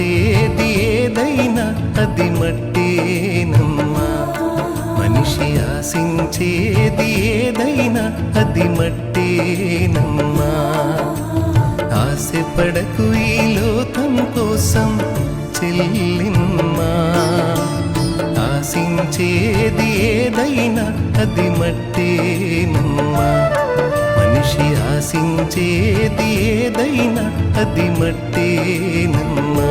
ఆశించేది ఏదైనా అది మట్టేనమ్మా. మనిషి ఆశించేది ఏదైనా అది మట్టేనమ్మా. ఆశపడకు ఈ లోకం కోసం చెల్లిమ్మా. ఆశించేది ఏదైనా అది మట్టేనమ్మా. మనిషి ఆశించేది ఏదైనా అది మట్టేనమ్మా.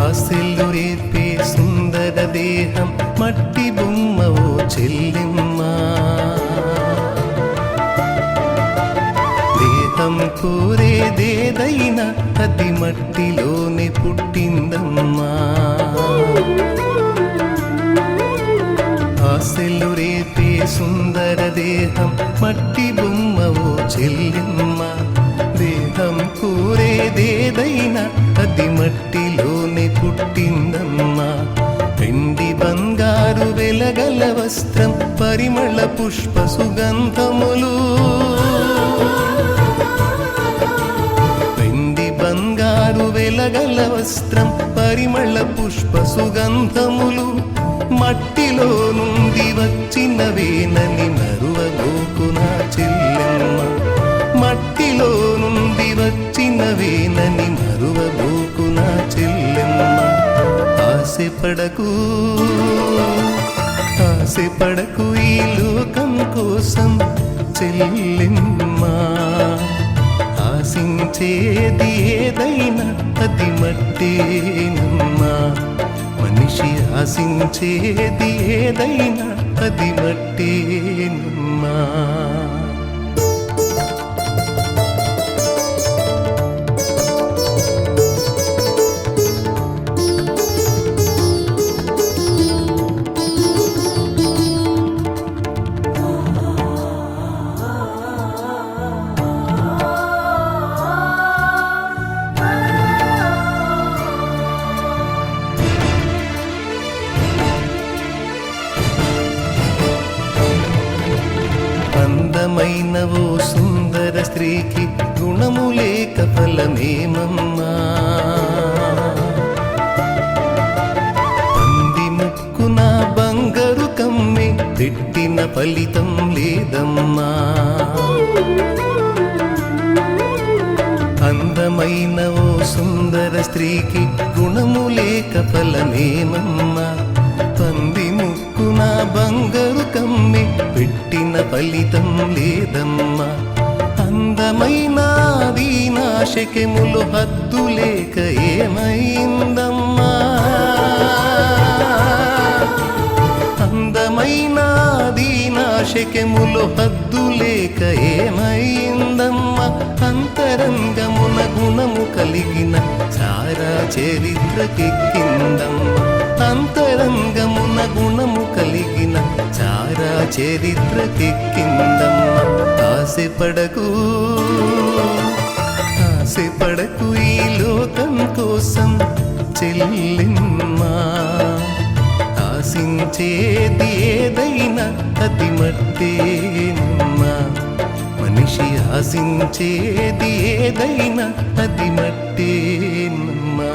ఆశలు రేపే సుందర దేహం మట్టి బొమ్మవో చెల్లిమ్మా. దేహం కోరేదేదైనా అది మట్టిలోనే పుట్టిందమ్మా. ఆశలు రేపే సుందర దేహం మట్టి బొమ్మవో చెల్లిమ్మా. దేహం కోరేదేదైనా అది మట్టిలోనే పుట్టిందమ్మా. వెండి బంగారు వెలగల వస్త్రం పరిమళ పుష్ప సుగంధములు. వెండి బంగారు వెలగల వస్త్రం పరిమళ పుష్ప సుగంధములు మట్టిలో నుండి వచ్చినవేనని మరువబోకు నా చెల్లెమ్మ. మట్టిలో నుండి వచ్చినవేనని మరువబోకు నా చెల్లెమ్మ. ఆశపడకు ఆశపడకు ఈ లోకం కోసం చెల్లెమ్మ. ఆశించేది ఏదైనా అది మట్టేనమ్మా. మనిషి ఆశించేది ఏదైనా అది మట్టేనమ్మా. అందమైన ఓ సుందర స్త్రీకి గుణము లేక ఫలమేమమ్మా. పంది ముక్కున బంగారు కమ్మె పెట్టిన ఫలితం లేదమ్మా. అందమైన ఓ సుందర స్త్రీకి గుణము లేక ఫలమేమమ్మా. పంది ముక్కున బంగారు కమ్మె పెట్టిన ఫలితం లేదమ్మా. అందమైన దీనాశకెములు హద్దు లేక ఏమైందమ్మా. అందమైన దీనాశకెములు హద్దు లేక ఏమైందమ్మా. అంతరంగమున గుణము కలిగిన సారా చరిత్రకెక్కిందమ్మా. అంతరంగమున గుణము కలిగిన చారా చరిత్రకెక్కిందమ్మా. ఆశపడకు ఆశపడకు ఈ లోకం కోసం చెల్లిమ్మా. ఆశించేది ఏదైనా అది మట్టేనమ్మా. మనిషి ఆశించేది ఏదైనా అది మట్టేనమ్మా.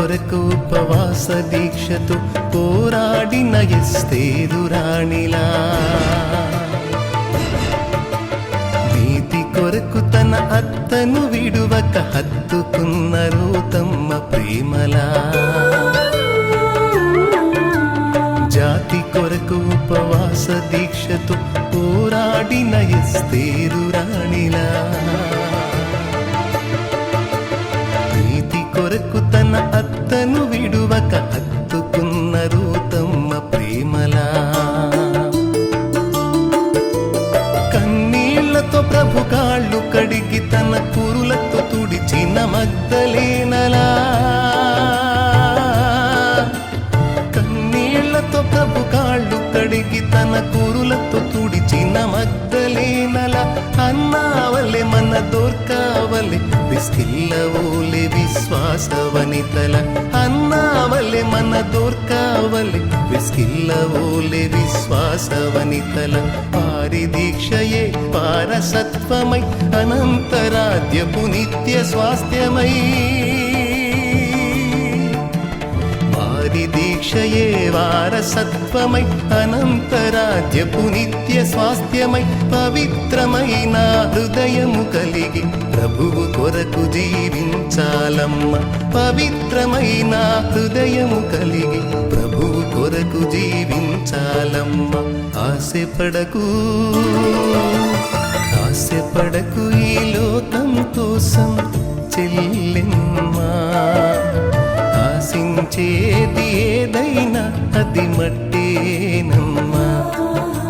కొరకు ఉపవాస దీక్షతో పోరాడిన ఎస్తేరు రాణిలా, నీతి కొరకు తన అత్తను విడువక హత్తుకున్న రూతమ్మ ప్రేమలా, జాతి కొరకు ఉపవాస దీక్షతో పోరాడిన ఎస్తేరు రాణిలా, నీతి కొరకు తన అత్తను విడువక హత్తుకున్న రూతమ్మ ప్రేమలా, కన్నీళ్లతో ప్రభు కాళ్ళు కడిగి తన కురులతో తుడిచిన మగ్దలేనలా, కన్నీళ్లతో ప్రభు కాళ్ళు కడిగి తన కురులతో తుడిచిన మగ్దలేనలా, అన్నావలె మన దోర్కావలె విస్కిల్లవోలె విశ్వాస వనితల, అన్నావలె మన దోర్కావలె విస్కిల్లవోలె విశ్వాస వనితల, వారి దీక్షయే వారసత్వమై అనంతరాజ్యపు నిత్య స్వాస్థ్యమై, వారి దీక్షయే వారసత్వమై అనంతరాజ్యపు నిత్య స్వాస్థ్యమై, పవిత్రమైన హృదయము కలిగి ప్రభువు కొరకు జీవించాలమ్మ, పవిత్రమైన హృదయము కలిగి ప్రభువు కొరకు జీవించాలమ్మ. ఆశపడకు ఆశపడకు ఈ లోకం కోసం చెల్లెమ్మా, ఆశించేది ఏదైనా అది మట్టేనమ్మా,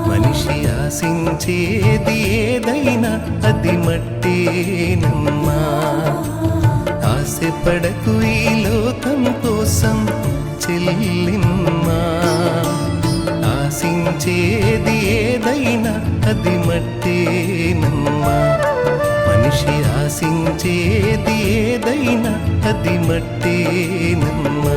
మనిషి ఆశించేది ఏదైనా అది మట్టేనమ్మా. ఆశపడకు ఈ లోకం కోసం చెల్లెమ్మా, ఆశించేది ఏదైనా అది మట్టేనమ్మా, మనిషి ఆశించేది ఏదైనా అది మట్టేనమ్మా.